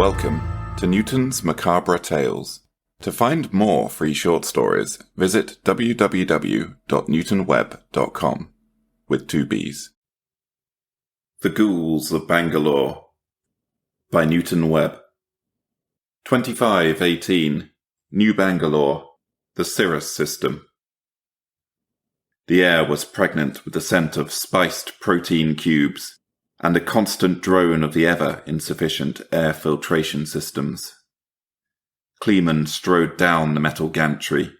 Welcome to Newton's Macabre Tales. To find more free short stories, visit www.newtonwebb.com with 2 B's. The Ghouls of Bangalore by Newton Webb. 2518, New Bangalore, the Cirrus System. The air was pregnant with the scent of spiced protein cubes and a constant drone of the ever-insufficient air filtration systems. Kleeman strode down the metal gantry,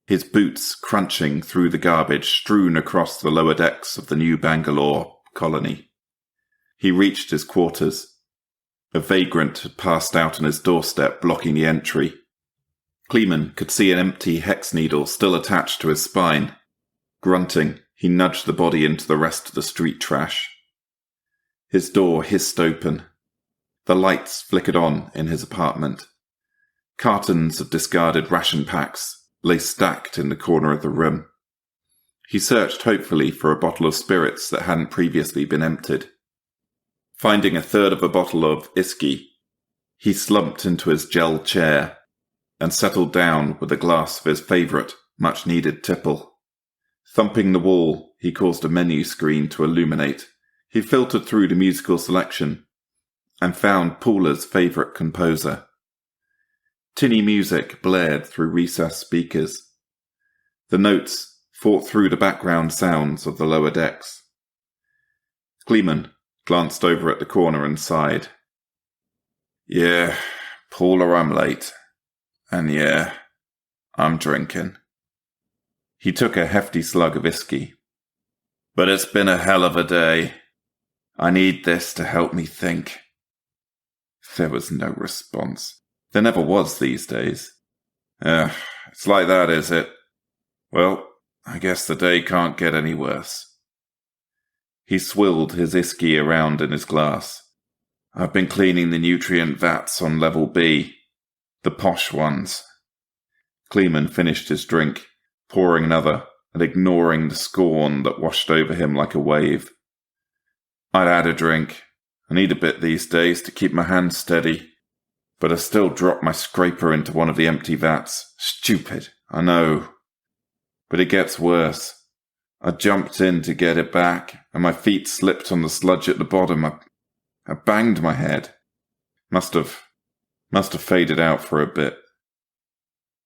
his boots crunching through the garbage strewn across the lower decks of the New Bangalore colony. He reached his quarters. A vagrant had passed out on his doorstep, blocking the entry. Kleeman could see an empty hex needle still attached to his spine. Grunting, he nudged the body into the rest of the street trash. His door hissed open. The lights flickered on in his apartment. Cartons of discarded ration packs lay stacked in the corner of the room. He searched hopefully for a bottle of spirits that hadn't previously been emptied. Finding a third of a bottle of whiskey, he slumped into his gel chair and settled down with a glass of his favourite, much-needed tipple. Thumping the wall, he caused a menu screen to illuminate. He filtered through the musical selection and found Paula's favourite composer. Tinny music blared through recessed speakers. The notes fought through the background sounds of the lower decks. Kleeman glanced over at the corner and sighed. Yeah, Paula, I'm late. And yeah, I'm drinking. He took a hefty slug of whiskey. But it's been a hell of a day. I need this to help me think. There was no response. There never was these days. It's like that, is it? Well, I guess the day can't get any worse. He swilled his whiskey around in his glass. I've been cleaning the nutrient vats on level B. The posh ones. Kleeman finished his drink, pouring another and ignoring the scorn that washed over him like a wave. I'd add a drink. I need a bit these days to keep my hands steady. But I still dropped my scraper into one of the empty vats. Stupid, I know. But it gets worse. I jumped in to get it back, and my feet slipped on the sludge at the bottom. I banged my head. Must have faded out for a bit.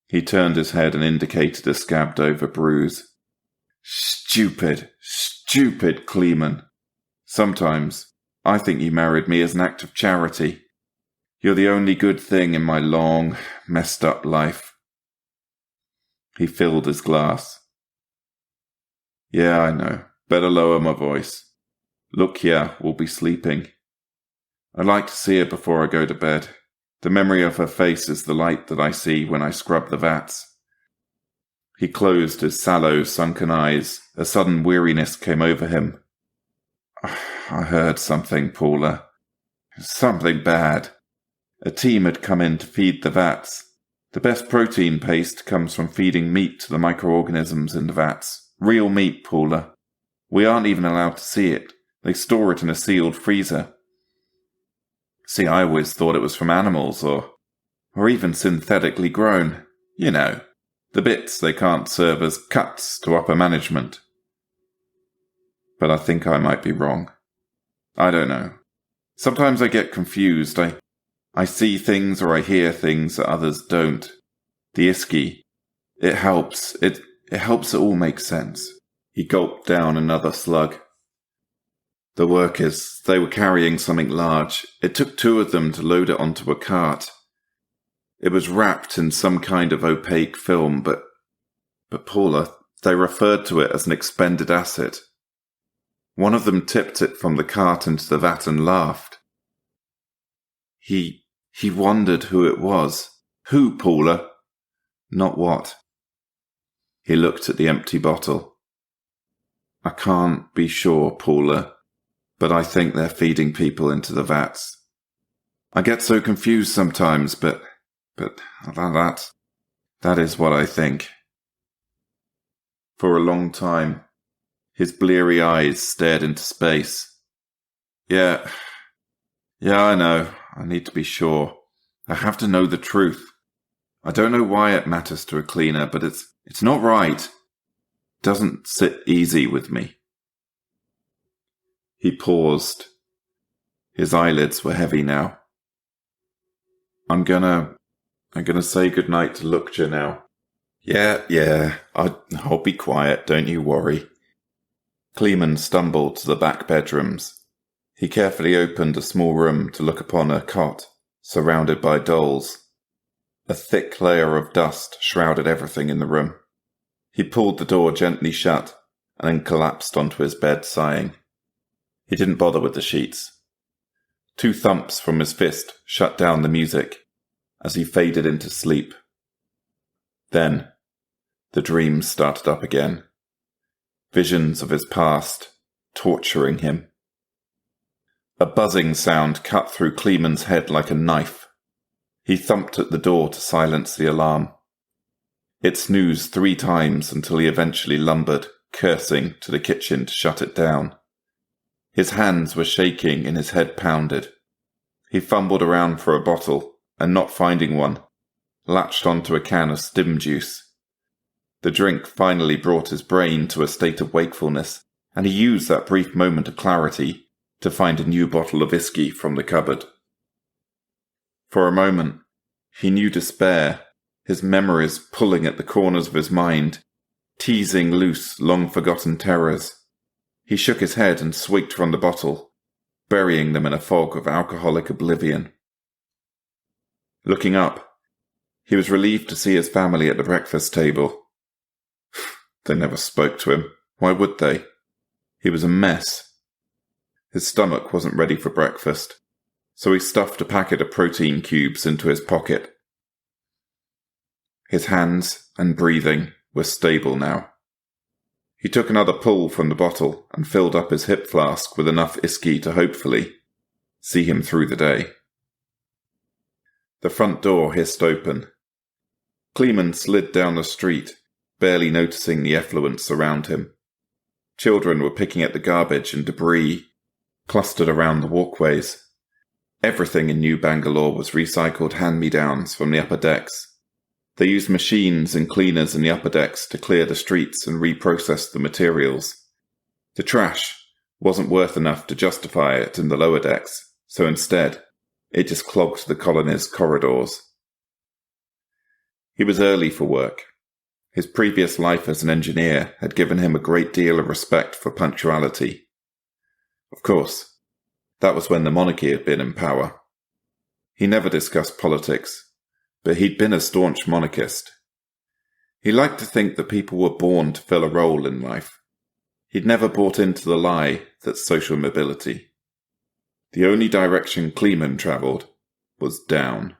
He turned his head and indicated a scabbed-over bruise. Stupid, Kleeman. Sometimes I think you married me as an act of charity. You're the only good thing in my long, messed-up life. He filled his glass. Yeah, I know. Better lower my voice. Look here, we'll be sleeping. I'd like to see her before I go to bed. The memory of her face is the light that I see when I scrub the vats. He closed his sallow, sunken eyes. A sudden weariness came over him. I heard something, Paula. Something bad. A team had come in to feed the vats. The best protein paste comes from feeding meat to the microorganisms in the vats. Real meat, Paula. We aren't even allowed to see it. They store it in a sealed freezer. See, I always thought it was from animals or even synthetically grown. You know, the bits they can't serve as cuts to upper management. But I think I might be wrong. I don't know. Sometimes I get confused. I see things or I hear things that others don't. The whiskey, it helps. It helps it all make sense. He gulped down another slug. The workers, they were carrying something large. It took 2 of them to load it onto a cart. It was wrapped in some kind of opaque film, but Paula, they referred to it as an expended asset. One of them tipped it from the cart into the vat and laughed. He wondered who it was. Who, Paula? Not what. He looked at the empty bottle. I can't be sure, Paula, but I think they're feeding people into the vats. I get so confused sometimes, but that is what I think. For a long time, his bleary eyes stared into space. Yeah, I know. I need to be sure. I have to know the truth. I don't know why it matters to a cleaner, but it's not right. It doesn't sit easy with me. He paused. His eyelids were heavy now. I'm gonna say goodnight to Lukja now. Yeah, I'll be quiet, don't you worry. Kleeman stumbled to the back bedrooms. He carefully opened a small room to look upon a cot, surrounded by dolls. A thick layer of dust shrouded everything in the room. He pulled the door gently shut and then collapsed onto his bed, sighing. He didn't bother with the sheets. 2 thumps from his fist shut down the music as he faded into sleep. Then, the dreams started up again. Visions of his past, torturing him. A buzzing sound cut through Kleeman's head like a knife. He thumped at the door to silence the alarm. It snoozed 3 times until he eventually lumbered, cursing, to the kitchen to shut it down. His hands were shaking and his head pounded. He fumbled around for a bottle, and not finding one, latched onto a can of stim juice. The drink finally brought his brain to a state of wakefulness, and he used that brief moment of clarity to find a new bottle of whiskey from the cupboard. For a moment, he knew despair, his memories pulling at the corners of his mind, teasing loose long-forgotten terrors. He shook his head and swigged from the bottle, burying them in a fog of alcoholic oblivion. Looking up, he was relieved to see his family at the breakfast table. They never spoke to him. Why would they? He was a mess. His stomach wasn't ready for breakfast, so he stuffed a packet of protein cubes into his pocket. His hands and breathing were stable now. He took another pull from the bottle and filled up his hip flask with enough whiskey to hopefully see him through the day. The front door hissed open. Kleeman slid down the street, barely noticing the effluence around him. Children were picking at the garbage and debris clustered around the walkways. Everything in New Bangalore was recycled hand-me-downs from the upper decks. They used machines and cleaners in the upper decks to clear the streets and reprocess the materials. The trash wasn't worth enough to justify it in the lower decks, so instead, it just clogged the colony's corridors. He was early for work. His previous life as an engineer had given him a great deal of respect for punctuality. Of course, that was when the monarchy had been in power. He never discussed politics, but he'd been a staunch monarchist. He liked to think that people were born to fill a role in life. He'd never bought into the lie that social mobility. The only direction Kleeman travelled was down.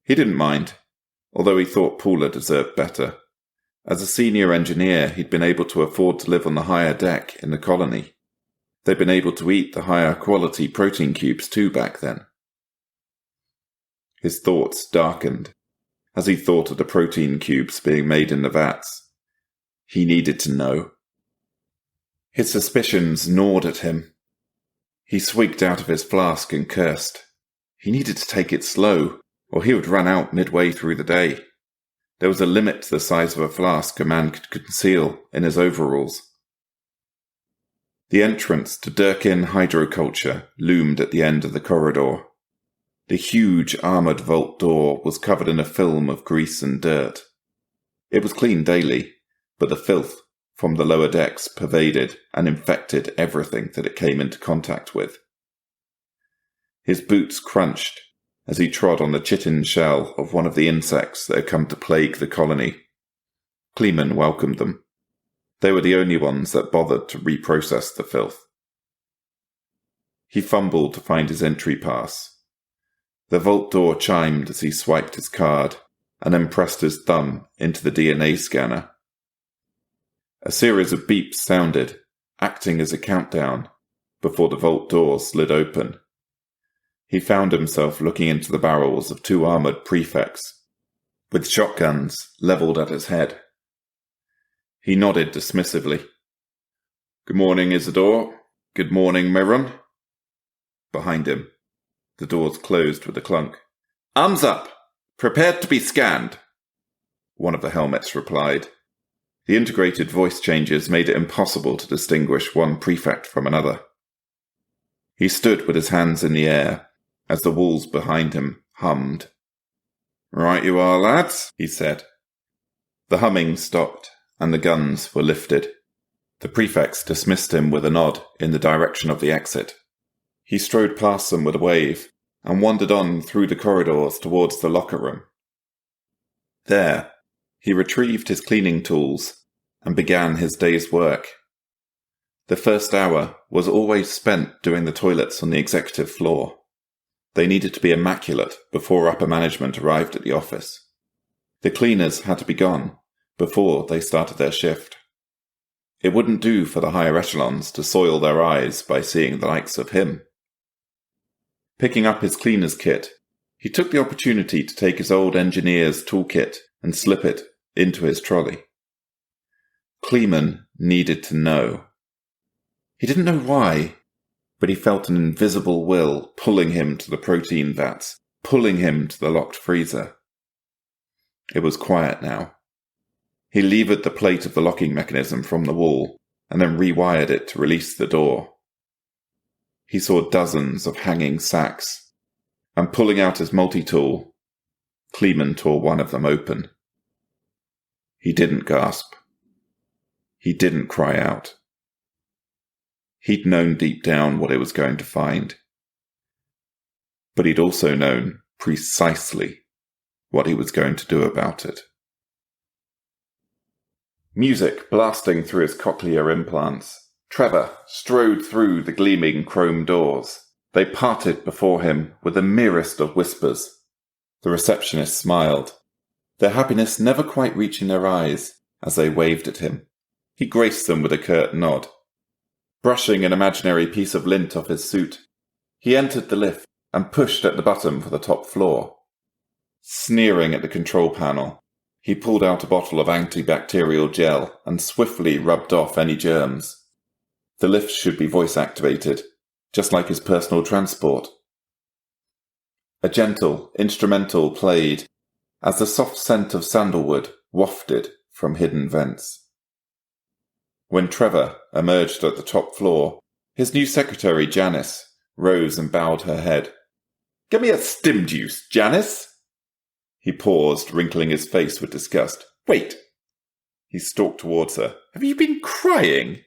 He didn't mind, although he thought Paula deserved better. As a senior engineer, he'd been able to afford to live on the higher deck in the colony. They'd been able to eat the higher quality protein cubes too back then. His thoughts darkened as he thought of the protein cubes being made in the vats. He needed to know. His suspicions gnawed at him. He swigged out of his flask and cursed. He needed to take it slow, or he would run out midway through the day. There was a limit to the size of a flask a man could conceal in his overalls. The entrance to Durkin Hydroculture loomed at the end of the corridor. The huge armoured vault door was covered in a film of grease and dirt. It was cleaned daily, but the filth from the lower decks pervaded and infected everything that it came into contact with. His boots crunched as he trod on the chitin shell of one of the insects that had come to plague the colony. Kleeman welcomed them. They were the only ones that bothered to reprocess the filth. He fumbled to find his entry pass. The vault door chimed as he swiped his card and then pressed his thumb into the DNA scanner. A series of beeps sounded, acting as a countdown, before the vault door slid open. He found himself looking into the barrels of 2 armoured prefects, with shotguns levelled at his head. He nodded dismissively. "Good morning, Isidore. Good morning, Miron." Behind him, the doors closed with a clunk. "Arms up! Prepared to be scanned!" one of the helmets replied. The integrated voice changes made it impossible to distinguish one prefect from another. He stood with his hands in the air as the walls behind him hummed. "Right you are, lads," he said. The humming stopped, and the guns were lifted. The prefects dismissed him with a nod in the direction of the exit. He strode past them with a wave, and wandered on through the corridors towards the locker room. There, he retrieved his cleaning tools and began his day's work. The first hour was always spent doing the toilets on the executive floor. They needed to be immaculate before upper management arrived at the office. The cleaners had to be gone before they started their shift. It wouldn't do for the higher echelons to soil their eyes by seeing the likes of him. Picking up his cleaner's kit, he took the opportunity to take his old engineer's toolkit and slip it into his trolley. Kleeman needed to know. He didn't know why, but he felt an invisible will pulling him to the protein vats, pulling him to the locked freezer. It was quiet now. He levered the plate of the locking mechanism from the wall and then rewired it to release the door. He saw dozens of hanging sacks, and pulling out his multi-tool, Kleeman tore one of them open. He didn't gasp. He didn't cry out. He'd known deep down what it was going to find. But he'd also known precisely what he was going to do about it. Music blasting through his cochlear implants, Trevor strode through the gleaming chrome doors. They parted before him with the merest of whispers. The receptionist smiled, their happiness never quite reaching their eyes as they waved at him. He graced them with a curt nod. Brushing an imaginary piece of lint off his suit, he entered the lift and pushed at the button for the top floor. Sneering at the control panel, he pulled out a bottle of antibacterial gel and swiftly rubbed off any germs. The lift should be voice-activated, just like his personal transport. A gentle instrumental played as the soft scent of sandalwood wafted from hidden vents. When Trevor emerged at the top floor, his new secretary, Janice, rose and bowed her head. "Get me a stim juice, Janice!" He paused, wrinkling his face with disgust. "Wait!" He stalked towards her. "Have you been crying?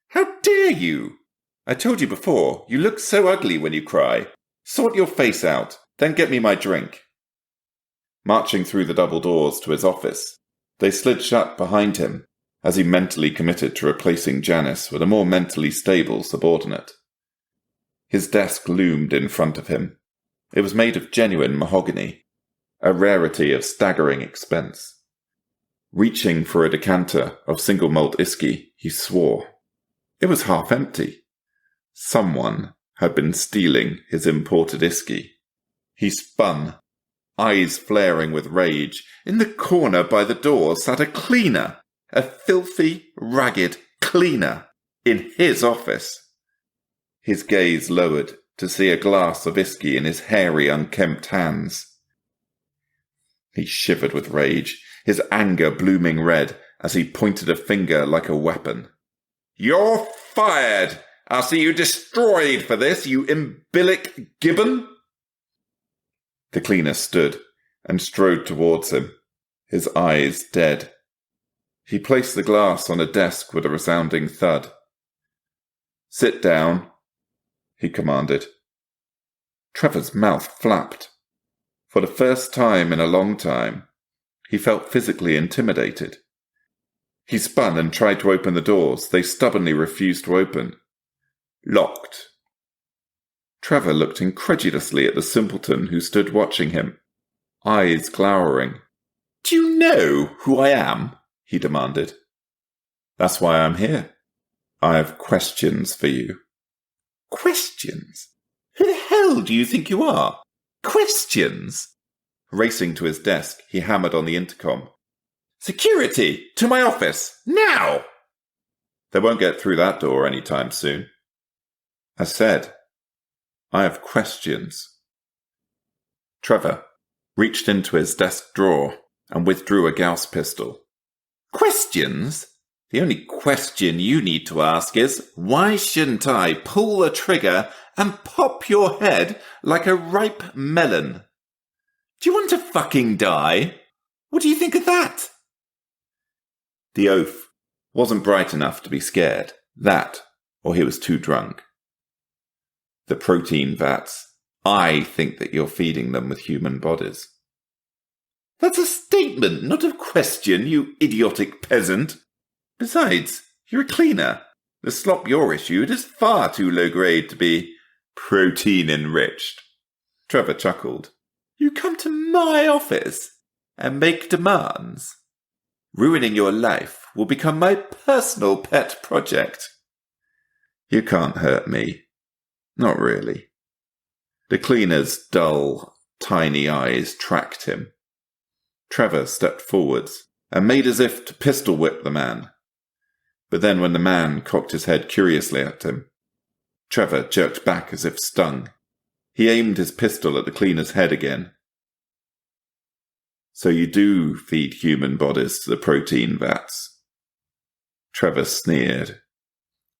How dare you! I told you before, you look so ugly when you cry. Sort your face out, then get me my drink." Marching through the double doors to his office, they slid shut behind him as he mentally committed to replacing Janice with a more mentally stable subordinate. His desk loomed in front of him. It was made of genuine mahogany, a rarity of staggering expense. Reaching for a decanter of single malt whiskey, he swore. It was half empty. Someone had been stealing his imported whiskey. He spun, eyes flaring with rage. In the corner by the door sat a cleaner, a filthy, ragged cleaner, in his office. His gaze lowered to see a glass of whiskey in his hairy, unkempt hands. He shivered with rage, his anger blooming red as he pointed a finger like a weapon. "You're fired! I'll see you destroyed for this, you imbilic gibbon!" The cleaner stood and strode towards him, his eyes dead. He placed the glass on a desk with a resounding thud. "Sit down," he commanded. Trevor's mouth flapped. For the first time in a long time, he felt physically intimidated. He spun and tried to open the doors. They stubbornly refused to open. Locked. Trevor looked incredulously at the simpleton who stood watching him, eyes glowering. "Do you know who I am?" he demanded. "That's why I'm here. I have questions for you." "Questions? Who the hell do you think you are? Questions?" Racing to his desk, he hammered on the intercom. "Security! To my office! Now!" "They won't get through that door any time soon." "I said, I have questions." Trevor reached into his desk drawer and withdrew a Gauss pistol. Questions? The only question you need to ask is, why shouldn't I pull the trigger and pop your head like a ripe melon? Do you want to fucking die? What do you think of that? The oaf wasn't bright enough to be scared. That, or he was too drunk. The protein vats. I think that you're feeding them with human bodies. That's a statement, not a question, you idiotic peasant. Besides, you're a cleaner. The slop you're issued is far too low grade to be protein-enriched. Trevor chuckled. You come to my office and make demands. Ruining your life will become my personal pet project. You can't hurt me. Not really. The cleaner's dull, tiny eyes tracked him. Trevor stepped forwards and made as if to pistol whip the man. But then when the man cocked his head curiously at him, Trevor jerked back as if stung. He aimed his pistol at the cleaner's head again. So you do feed human bodies to the protein vats? Trevor sneered.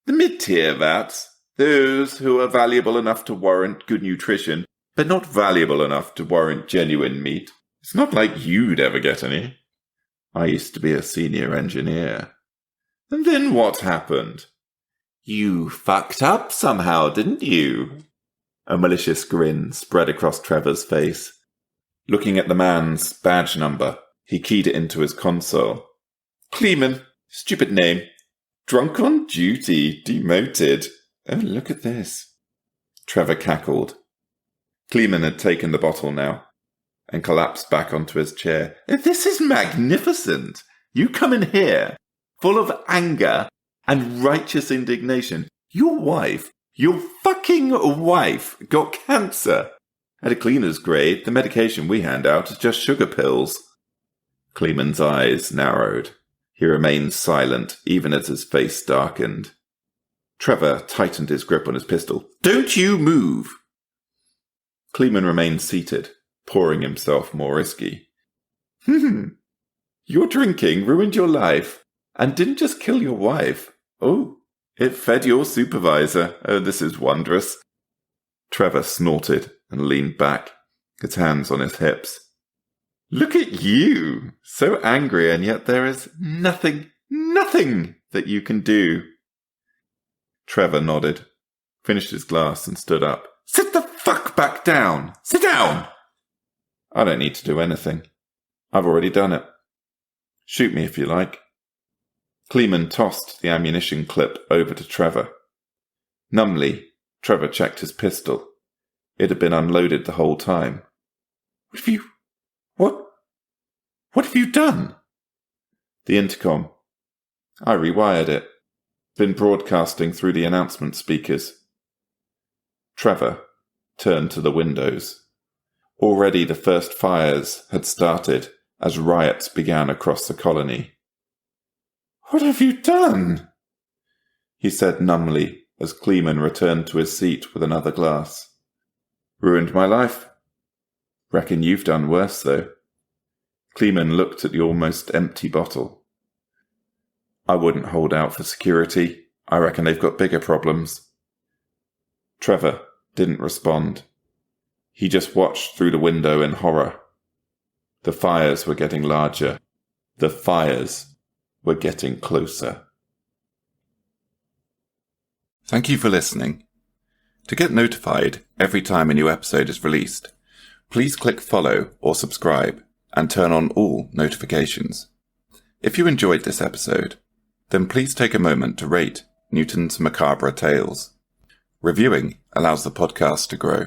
The mid-tier vats, those who are valuable enough to warrant good nutrition, but not valuable enough to warrant genuine meat. It's not like you'd ever get any. I used to be a senior engineer. And then what happened? You fucked up somehow, didn't you? A malicious grin spread across Trevor's face. Looking at the man's badge number, he keyed it into his console. Kleeman, stupid name. Drunk on duty, demoted. Oh, look at this. Trevor cackled. Kleeman had taken the bottle now and collapsed back onto his chair. This is magnificent. You come in here, full of anger and righteous indignation. Your fucking wife got cancer. At a cleaner's grade, the medication we hand out is just sugar pills. Kleeman's eyes narrowed. He remained silent, even as his face darkened. Trevor tightened his grip on his pistol. Don't you move! Kleeman remained seated, pouring himself more whiskey. Your drinking ruined your life, and didn't just kill your wife. Oh, it fed your supervisor. Oh, this is wondrous. Trevor snorted and leaned back, his hands on his hips. Look at you! So angry, and yet there is nothing that you can do. Trevor nodded, finished his glass and stood up. Sit the fuck back down! Sit down! I don't need to do anything. I've already done it. Shoot me if you like. Kleeman tossed the ammunition clip over to Trevor. Numbly, Trevor checked his pistol. It had been unloaded the whole time. What have you done? The intercom. I rewired it. Been broadcasting through the announcement speakers. Trevor turned to the windows. Already the first fires had started as riots began across the colony. What have you done? He said numbly as Kleeman returned to his seat with another glass. Ruined my life. Reckon you've done worse, though. Kleeman looked at the almost empty bottle. I wouldn't hold out for security. I reckon they've got bigger problems. Trevor didn't respond. He just watched through the window in horror. The fires were getting larger. The fires were getting closer. Thank you for listening. To get notified every time a new episode is released, please click follow or subscribe and turn on all notifications. If you enjoyed this episode, then please take a moment to rate Newton's Macabre Tales. Reviewing allows the podcast to grow.